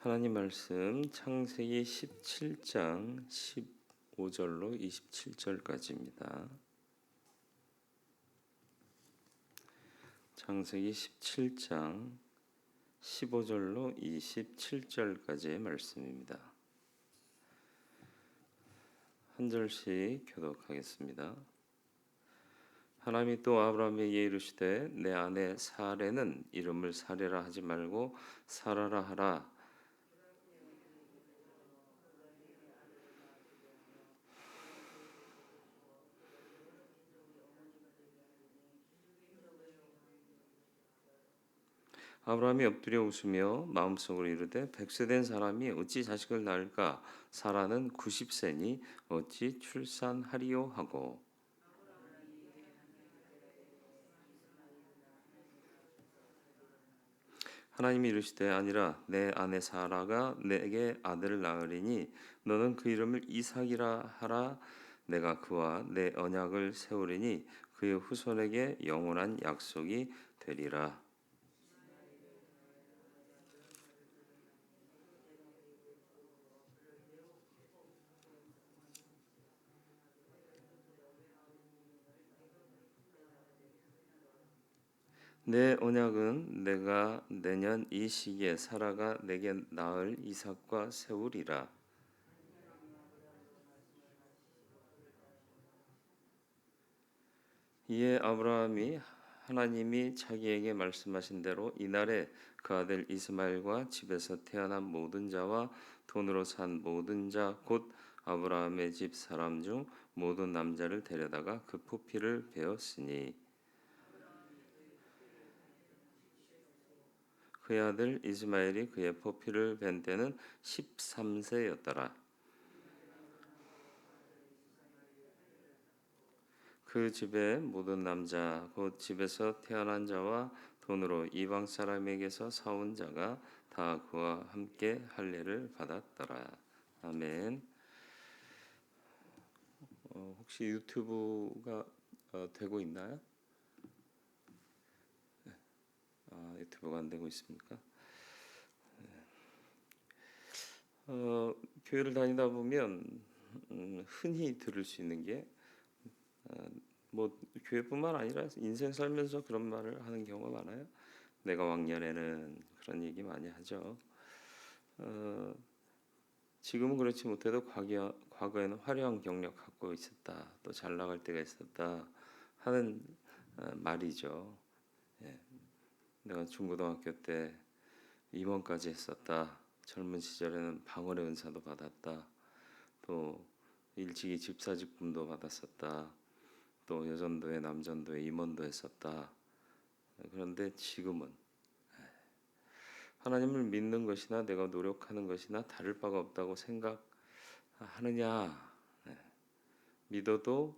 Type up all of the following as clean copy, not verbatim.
하나님 말씀 창세기 17장 15절로 27절까지입니다. 창세기 17장 15절로 27절까지의 말씀입니다. 한 절씩 교독하겠습니다. 하나님이 또 아브라함에게 이르시되 내 아내 사레는 이름을 사레라 하지 말고 사라라 하라. 아브라함이 엎드려 웃으며 마음속으로 이르되 100세 된 사람이 어찌 자식을 낳을까? 사라는 90세니 어찌 출산하리요 하고 하나님이 이르시되 아니라 내 아내 사라가 내게 아들을 낳으리니 너는 그 이름을 이삭이라 하라. 내가 그와 내 언약을 세우리니 그의 후손에게 영원한 약속이 되리라. 내 언약은 내가 내년 이 시기에 사라가 내게 낳을 이삭과 세우리라. 이에 아브라함이 하나님이 자기에게 말씀하신 대로 이날에 그 아들 이스마엘과 집에서 태어난 모든 자와 돈으로 산 모든 자 곧 아브라함의 집 사람 중 모든 남자를 데려다가 그 포피를 베었으니 그의 아들 이스마엘이 그의 포피를 벤 때는 13세였더라. 그 집의 모든 남자 곧 집에서 태어난 자와 돈으로 이방 사람에게서 사온 자가 다 그와 함께 할례를 받았더라. 아멘. 혹시 유튜브가 되고 있나요? 유튜브가 안 되고 있습니까? 교회를 다니다 보면 흔히 들을 수 있는 게 뭐 교회뿐만 아니라 인생 살면서 그런 말을 하는 경우가 많아요. 내가 왕년에는 그런 얘기 많이 하죠. 지금은 그렇지 못해도 과거에는 화려한 경력 갖고 있었다. 또 잘 나갈 때가 있었다 하는 말이죠. 예. 내가 중고등학교 때 임원까지 했었다. 젊은 시절에는 방언의 은사도 받았다. 또 일찍이 집사직분도 받았었다. 또 여전도회 남전도회 임원도 했었다. 그런데 지금은 하나님을 믿는 것이나 내가 노력하는 것이나 다를 바가 없다고 생각하느냐? 믿어도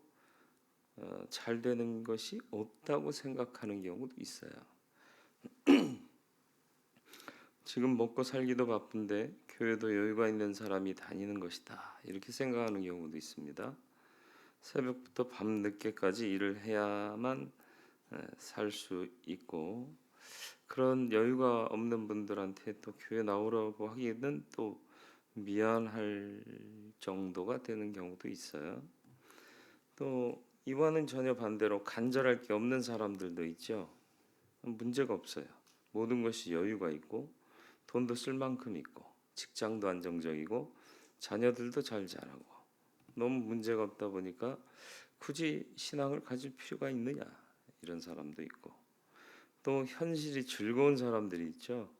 잘 되는 것이 없다고 생각하는 경우도 있어요. 지금 먹고 살기도 바쁜데 교회도 여유가 있는 사람이 다니는 것이다. 이렇게 생각하는 경우도 있습니다. 새벽부터 밤 늦게까지 일을 해야만 살 수 있고 그런 여유가 없는 분들한테 또 교회 나오라고 하기는 또 미안할 정도가 되는 경우도 있어요. 또 이와는 전혀 반대로 간절할 게 없는 사람들도 있죠. 문제가 없어요. 모든 것이 여유가 있고 돈도 쓸 만큼 있고 직장도 안정적이고 자녀들도 잘 자라고 너무 문제가 없다 보니까 굳이 신앙을 가질 필요가 있느냐 이런 사람도 있고 또 현실이 즐거운 사람들이 있죠.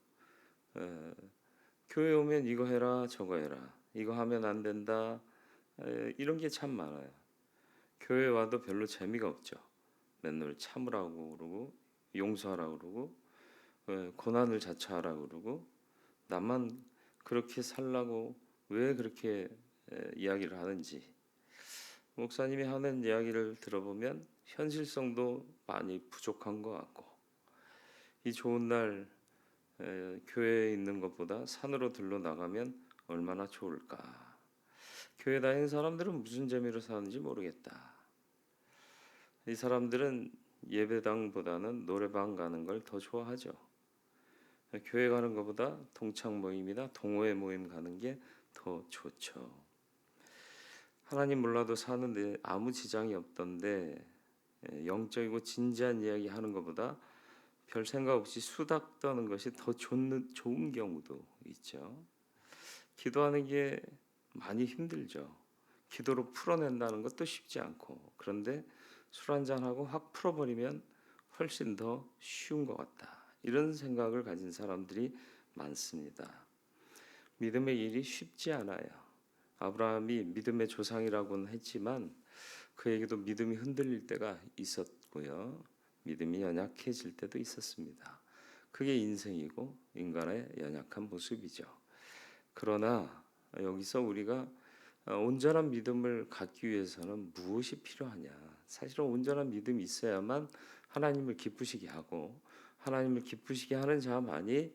교회 오면 이거 해라 저거 해라 이거 하면 안 된다 이런 게 참 많아요. 교회 와도 별로 재미가 없죠. 맨날 참으라고 그러고 용서하라고 그러고 고난을 자처하라고 그러고 나만 그렇게 살라고 왜 그렇게 이야기를 하는지 목사님이 하는 이야기를 들어보면 현실성도 많이 부족한 것 같고 이 좋은 날 교회에 있는 것보다 산으로 들러 나가면 얼마나 좋을까. 교회 다니는 사람들은 무슨 재미로 사는지 모르겠다. 이 사람들은 예배당보다는 노래방 가는 걸 더 좋아하죠. 교회 가는 것보다 동창 모임이나 동호회 모임 가는 게 더 좋죠. 하나님 몰라도 사는데 아무 지장이 없던데 영적이고 진지한 이야기 하는 것보다 별 생각 없이 수다 떠는 것이 더 좋은 경우도 있죠. 기도하는 게 많이 힘들죠. 기도로 풀어낸다는 것도 쉽지 않고, 그런데 술 한잔하고 확 풀어버리면 훨씬 더 쉬운 것 같다, 이런 생각을 가진 사람들이 많습니다. 믿음의 일이 쉽지 않아요. 아브라함이 믿음의 조상이라고는 했지만 그에게도 믿음이 흔들릴 때가 있었고요. 믿음이 연약해질 때도 있었습니다. 그게 인생이고 인간의 연약한 모습이죠. 그러나 여기서 우리가 온전한 믿음을 갖기 위해서는 무엇이 필요하냐? 사실은 온전한 믿음이 있어야만 하나님을 기쁘시게 하고, 하나님을 기쁘시게 하는 자만이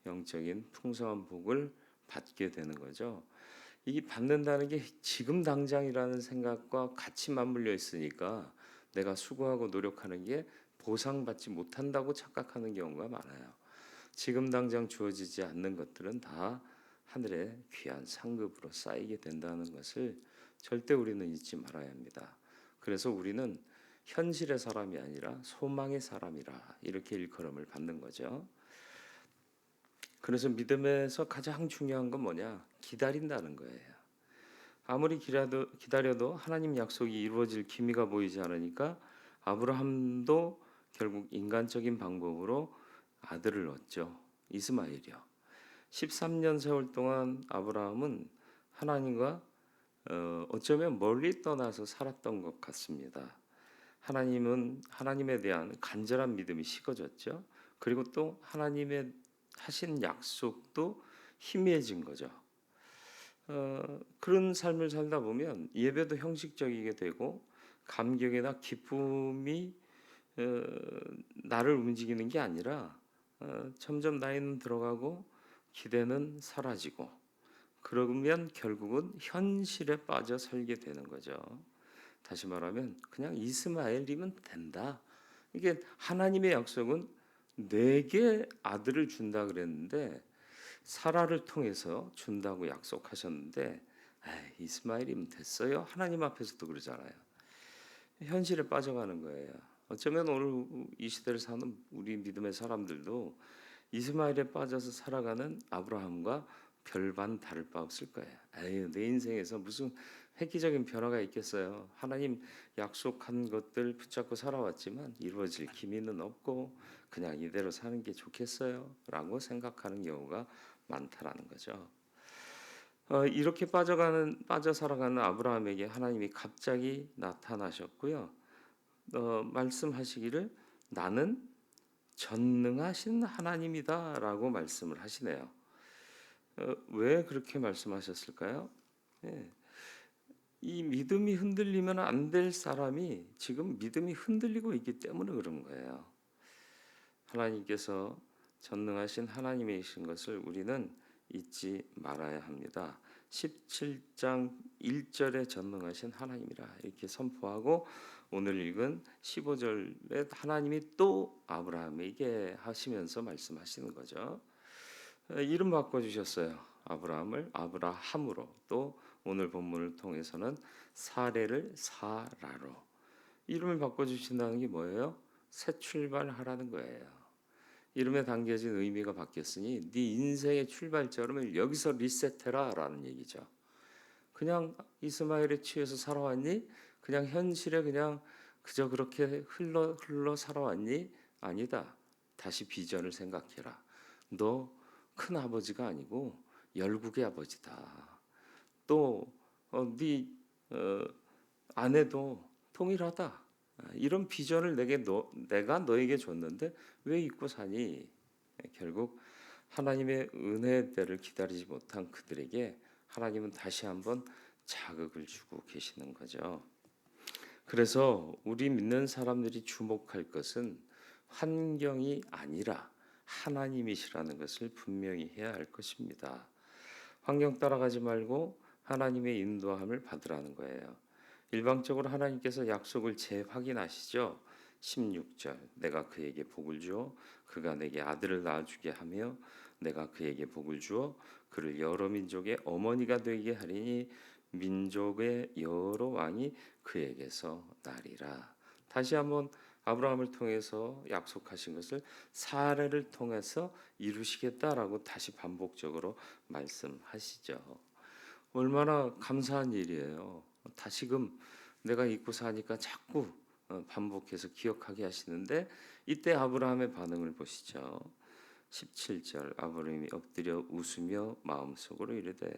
영적인 풍성한 복을 받게 되는 거죠. 이 받는다는 게 지금 당장이라는 생각과 같이 맞물려 있으니까 내가 수고하고 노력하는 게 보상받지 못한다고 착각하는 경우가 많아요. 지금 당장 주어지지 않는 것들은 다 하늘의 귀한 상급으로 쌓이게 된다는 것을 절대 우리는 잊지 말아야 합니다. 그래서 우리는 현실의 사람이 아니라 소망의 사람이라 이렇게 일컬음을 받는 거죠. 그래서 믿음에서 가장 중요한 건 뭐냐? 기다린다는 거예요. 아무리 기다려도 하나님 약속이 이루어질 기미가 보이지 않으니까 아브라함도 결국 인간적인 방법으로 아들을 얻죠. 이스마엘이요. 13년 세월 동안 아브라함은 하나님과 어쩌면 멀리 떠나서 살았던 것 같습니다. 하나님은 하나님에 대한 간절한 믿음이 식어졌죠. 그리고 또 하나님의 하신 약속도 희미해진 거죠. 그런 삶을 살다 보면 예배도 형식적이게 되고 감격이나 기쁨이 어, 나를 움직이는 게 아니라 점점 나이는 들어가고 기대는 사라지고, 그러면 결국은 현실에 빠져 살게 되는 거죠. 다시 말하면 그냥 이스마엘이면 된다. 이게 하나님의 약속은 내게 아들을 준다 그랬는데 사라를 통해서 준다고 약속하셨는데 이스마엘이면 됐어요. 하나님 앞에서도 그러잖아요. 현실에 빠져가는 거예요. 어쩌면 오늘 이 시대를 사는 우리 믿음의 사람들도 이스마엘에 빠져서 살아가는 아브라함과 별반 다를 바 없을 거예요. 에이, 내 인생에서 무슨 획기적인 변화가 있겠어요. 하나님 약속한 것들 붙잡고 살아왔지만 이루어질 기미는 없고 그냥 이대로 사는 게 좋겠어요 라고 생각하는 경우가 많다라는 거죠. 이렇게 빠져 살아가는 아브라함에게 하나님이 갑자기 나타나셨고요. 말씀하시기를 나는 전능하신 하나님이다라고 말씀을 하시네요. 왜 그렇게 말씀하셨을까요? 예, 이 믿음이 흔들리면 안 될 사람이 지금 믿음이 흔들리고 있기 때문에 그런 거예요. 하나님께서 전능하신 하나님이신 것을 우리는 잊지 말아야 합니다. 17장 1절에 전능하신 하나님이라 이렇게 선포하고 오늘 읽은 15절에 하나님이 또 아브라함에게 하시면서 말씀하시는 거죠. 이름 바꿔주셨어요. 아브라함을 아브라함으로, 또 오늘 본문을 통해서는 사례를 사라로 이름을 바꿔주신다는 게 뭐예요? 새 출발하라는 거예요. 이름에 담겨진 의미가 바뀌었으니 네 인생의 출발점을 여기서 리셋해라라는 얘기죠. 그냥 이스마엘에 취해서 살아왔니? 그냥 현실에 그냥 그저 그렇게 흘러 살아왔니? 아니다. 다시 비전을 생각해라. 너 큰 아버지가 아니고 열국의 아버지다. 또 네 아내도 통일하다. 이런 비전을 내가 너에게 줬는데 왜 잊고 사니? 결국 하나님의 은혜대를 기다리지 못한 그들에게 하나님은 다시 한번 자극을 주고 계시는 거죠. 그래서 우리 믿는 사람들이 주목할 것은 환경이 아니라 하나님이시라는 것을 분명히 해야 할 것입니다. 환경 따라가지 말고 하나님의 인도함을 받으라는 거예요. 일방적으로 하나님께서 약속을 재확인하시죠. 16절 내가 그에게 복을 주어 그가 내게 아들을 낳아주게 하며 내가 그에게 복을 주어 그를 여러 민족의 어머니가 되게 하리니 민족의 여러 왕이 그에게서 나리라. 다시 한번 아브라함을 통해서 약속하신 것을 사례를 통해서 이루시겠다라고 다시 반복적으로 말씀하시죠. 얼마나 감사한 일이에요. 다시금 내가 잊고 사니까 자꾸 반복해서 기억하게 하시는데 이때 아브라함의 반응을 보시죠. 17절 아브라함이 엎드려 웃으며 마음속으로 이르되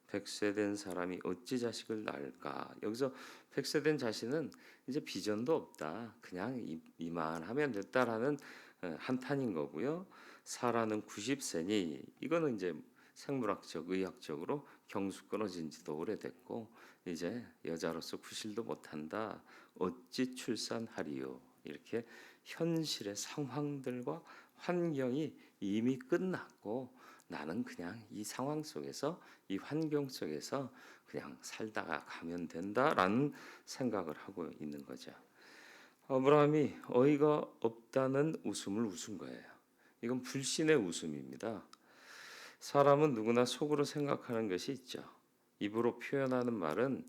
백세 된 사람이 어찌 자식을 낳을까. 여기서 백세 된 자신은 이제 비전도 없다. 그냥 이만하면 됐다라는 한탄인 거고요. 사라는 90세니 이거는 이제 생물학적 의학적으로 경수 끊어진 지도 오래됐고 이제 여자로서 구실도 못한다. 어찌 출산하리요. 이렇게 현실의 상황들과 환경이 이미 끝났고 나는 그냥 이 상황 속에서 이 환경 속에서 그냥 살다가 가면 된다라는 생각을 하고 있는 거죠. 아브라함이 어이가 없다는 웃음을 웃은 거예요. 이건 불신의 웃음입니다. 사람은 누구나 속으로 생각하는 것이 있죠. 입으로 표현하는 말은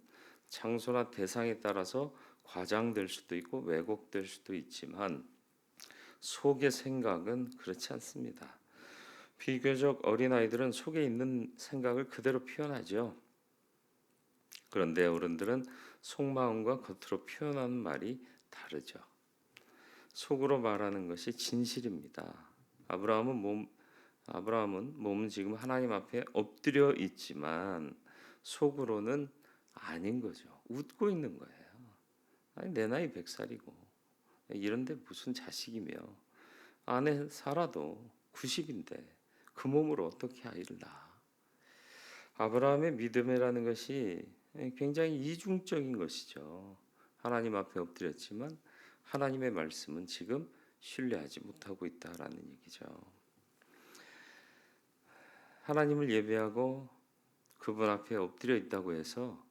장소나 대상에 따라서 과장될 수도 있고 왜곡될 수도 있지만 속의 생각은 그렇지 않습니다. 비교적 어린 아이들은 속에 있는 생각을 그대로 표현하죠. 그런데 어른들은 속마음과 겉으로 표현하는 말이 다르죠. 속으로 말하는 것이 진실입니다. 아브라함은 몸은 지금 하나님 앞에 엎드려 있지만 속으로는 아닌 거죠. 웃고 있는 거예요. 아니 내 나이 100살이고 이런데 무슨 자식이며 아내 살아도 90인데 그 몸으로 어떻게 아이를 낳아. 아브라함의 믿음이라는 것이 굉장히 이중적인 것이죠. 하나님 앞에 엎드렸지만 하나님의 말씀은 지금 신뢰하지 못하고 있다라는 얘기죠. 하나님을 예배하고 그분 앞에 엎드려 있다고 해서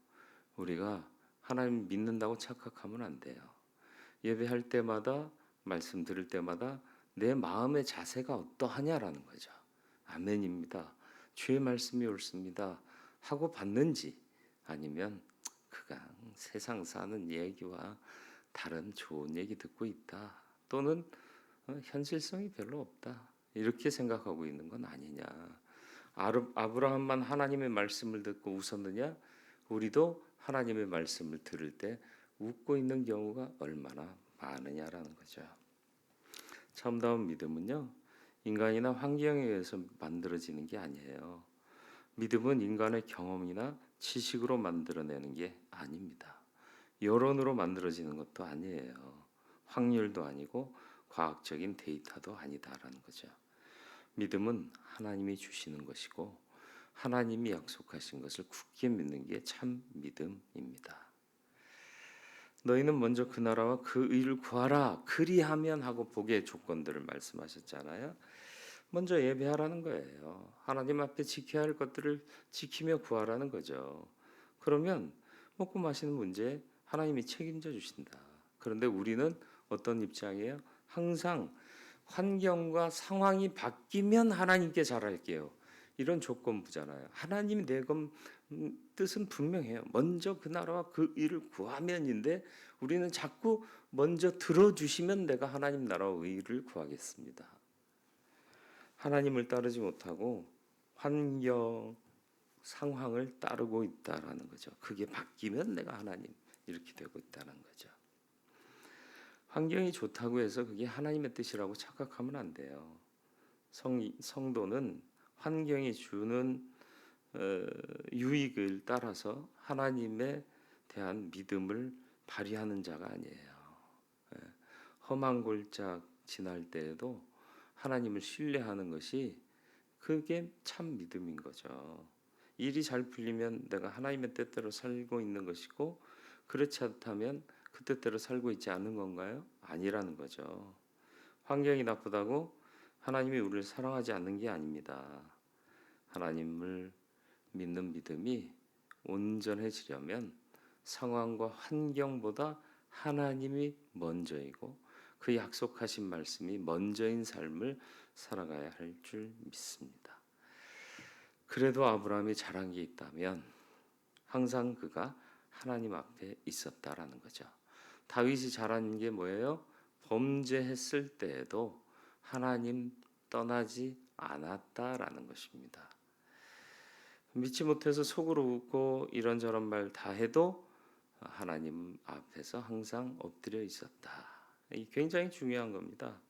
우리가 하나님 믿는다고 착각하면 안 돼요. 예배할 때마다 말씀 들을 때마다 내 마음의 자세가 어떠하냐라는 거죠. 아멘입니다. 주의 말씀이 옳습니다. 하고 받는지 아니면 그냥 세상 사는 얘기와 다른 좋은 얘기 듣고 있다. 또는 현실성이 별로 없다. 이렇게 생각하고 있는 건 아니냐. 아브라함만 하나님의 말씀을 듣고 웃었느냐? 우리도 하나님의 말씀을 들을 때 웃고 있는 경우가 얼마나 많으냐라는 거죠. 참다운 믿음은요, 인간이나 환경에 의해서 만들어지는 게 아니에요. 믿음은 인간의 경험이나 지식으로 만들어내는 게 아닙니다. 여론으로 만들어지는 것도 아니에요. 확률도 아니고 과학적인 데이터도 아니다라는 거죠. 믿음은 하나님이 주시는 것이고 하나님이 약속하신 것을 굳게 믿는 게 참 믿음입니다. 너희는 먼저 그 나라와 그 의를 구하라. 그리하면 하고 복의 조건들을 말씀하셨잖아요. 먼저 예배하라는 거예요. 하나님 앞에 지켜야 할 것들을 지키며 구하라는 거죠. 그러면 먹고 마시는 문제 하나님이 책임져 주신다. 그런데 우리는 어떤 입장이에요? 항상 환경과 상황이 바뀌면 하나님께 잘할게요. 이런 조건부잖아요. 하나님이 내 뜻은 분명해요. 먼저 그 나라와 그 일을 구하면인데 우리는 자꾸 먼저 들어주시면 내가 하나님 나라와 의를 구하겠습니다. 하나님을 따르지 못하고 환경, 상황을 따르고 있다라는 거죠. 그게 바뀌면 내가 하나님 이렇게 되고 있다는 거죠. 환경이 좋다고 해서 그게 하나님의 뜻이라고 착각하면 안 돼요. 성도는 환경이 주는 유익을 따라서 하나님에 대한 믿음을 발휘하는 자가 아니에요. 험한 골짜기 지날 때에도 하나님을 신뢰하는 것이 그게 참 믿음인 거죠. 일이 잘 풀리면 내가 하나님의 뜻대로 살고 있는 것이고 그렇지 않다면 그 뜻대로 살고 있지 않은 건가요? 아니라는 거죠. 환경이 나쁘다고 하나님이 우리를 사랑하지 않는 게 아닙니다. 하나님을 믿는 믿음이 온전해지려면 상황과 환경보다 하나님이 먼저이고 그 약속하신 말씀이 먼저인 삶을 살아가야 할 줄 믿습니다. 그래도 아브라함이 잘한 게 있다면 항상 그가 하나님 앞에 있었다라는 거죠. 다윗이 잘한 게 뭐예요? 범죄했을 때에도 하나님 떠나지 않았다라는 것입니다. 믿지 못해서 속으로 웃고 이런저런 말 다 해도 하나님 앞에서 항상 엎드려 있었다. 이 굉장히 중요한 겁니다.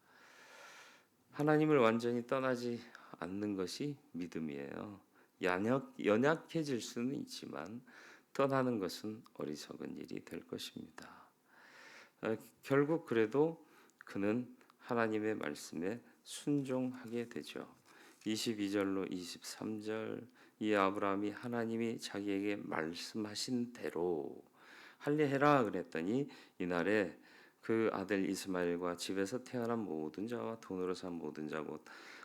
하나님을 완전히 떠나지 않는 것이 믿음이에요. 연약해질 수는 있지만 떠나는 것은 어리석은 일이 될 것입니다. 결국 그래도 그는 하나님의 말씀에 순종하게 되죠. 22절로 23절 이 아브라함이 하나님이 자기에게 말씀하신 대로 할례해라 그랬더니 이날에 그 아들 이스마엘과 집에서 태어난 모든 자와 돈으로 산 모든 자 곧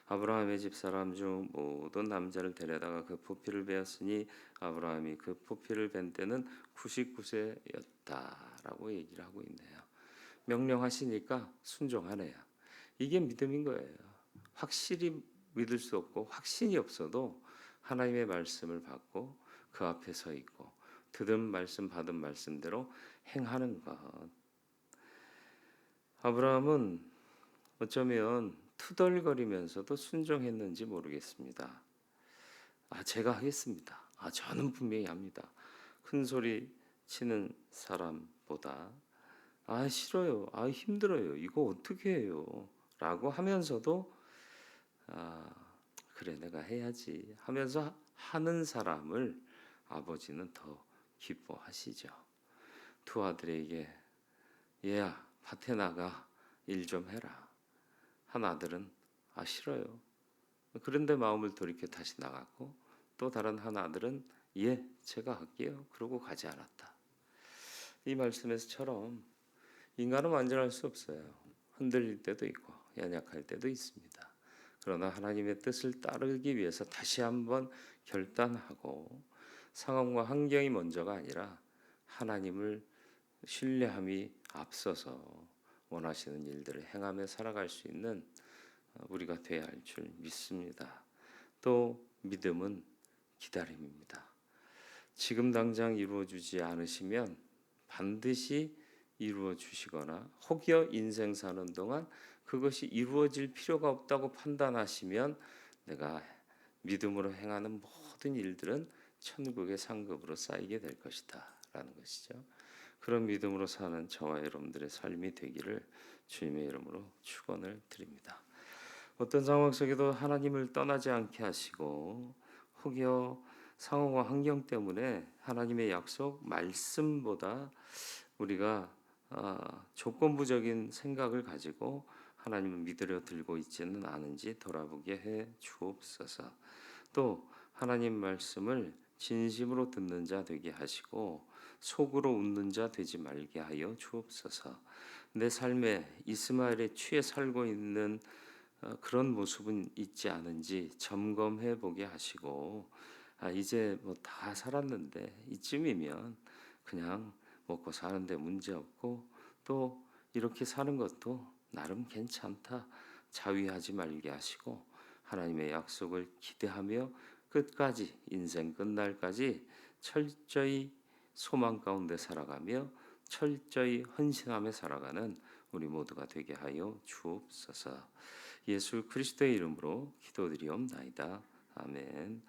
아브라함의 집 사람 중 모든 남자를 데려다가 그 포피를 베었으니 아브라함이 그 포피를 벤 때는 99세였다라고 얘기를 하고 있네요. 명령하시니까 순종하네요. 이게 믿음인 거예요. 확실히 믿을 수 없고 확신이 없어도 하나님의 말씀을 받고 그 앞에 서 있고 들은 말씀 받은 말씀대로 행하는 것. 아브라함은 어쩌면 투덜거리면서도 순종했는지 모르겠습니다. 제가 하겠습니다. 저는 분명히 합니다. 큰 소리 치는 사람보다 싫어요. 힘들어요. 이거 어떻게 해요? 라고 하면서도 그래 내가 해야지 하면서 하는 사람을 아버지는 더 기뻐하시죠. 두 아들에게 얘야 밭에 나가 일 좀 해라. 한 아들은 싫어요. 그런데 마음을 돌이켜 다시 나갔고 또 다른 한 아들은 예 제가 할게요. 그러고 가지 않았다. 이 말씀에서처럼 인간은 완전할 수 없어요. 흔들릴 때도 있고 연약할 때도 있습니다. 그러나 하나님의 뜻을 따르기 위해서 다시 한번 결단하고 상황과 환경이 먼저가 아니라 하나님을 신뢰함이 앞서서 원하시는 일들을 행하며 살아갈 수 있는 우리가 되어야 할 줄 믿습니다. 또 믿음은 기다림입니다. 지금 당장 이루어지지 않으시면 반드시 이루어 주시거나 혹여 인생 사는 동안 그것이 이루어질 필요가 없다고 판단하시면 내가 믿음으로 행하는 모든 일들은 천국의 상급으로 쌓이게 될 것이다 라는 것이죠. 그런 믿음으로 사는 저와 여러분들의 삶이 되기를 주님의 이름으로 축원을 드립니다. 어떤 상황 속에도 하나님을 떠나지 않게 하시고 혹여 상황과 환경 때문에 하나님의 약속 말씀보다 우리가 조건부적인 생각을 가지고 하나님을 믿으려 들고 있지는 않은지 돌아보게 해 주옵소서. 또 하나님 말씀을 진심으로 듣는 자 되게 하시고 속으로 웃는 자 되지 말게 하여 주옵소서. 내 삶에 이스마엘에 취해 살고 있는 그런 모습은 있지 않은지 점검해 보게 하시고 이제 뭐 다 살았는데 이쯤이면 그냥 먹고 사는데 문제 없고 또 이렇게 사는 것도 나름 괜찮다 자위하지 말게 하시고 하나님의 약속을 기대하며 끝까지 인생 끝날까지 철저히 소망 가운데 살아가며 철저히 헌신하며 살아가는 우리 모두가 되게 하여 주옵소서. 예수 그리스도의 이름으로 기도드리옵나이다. 아멘.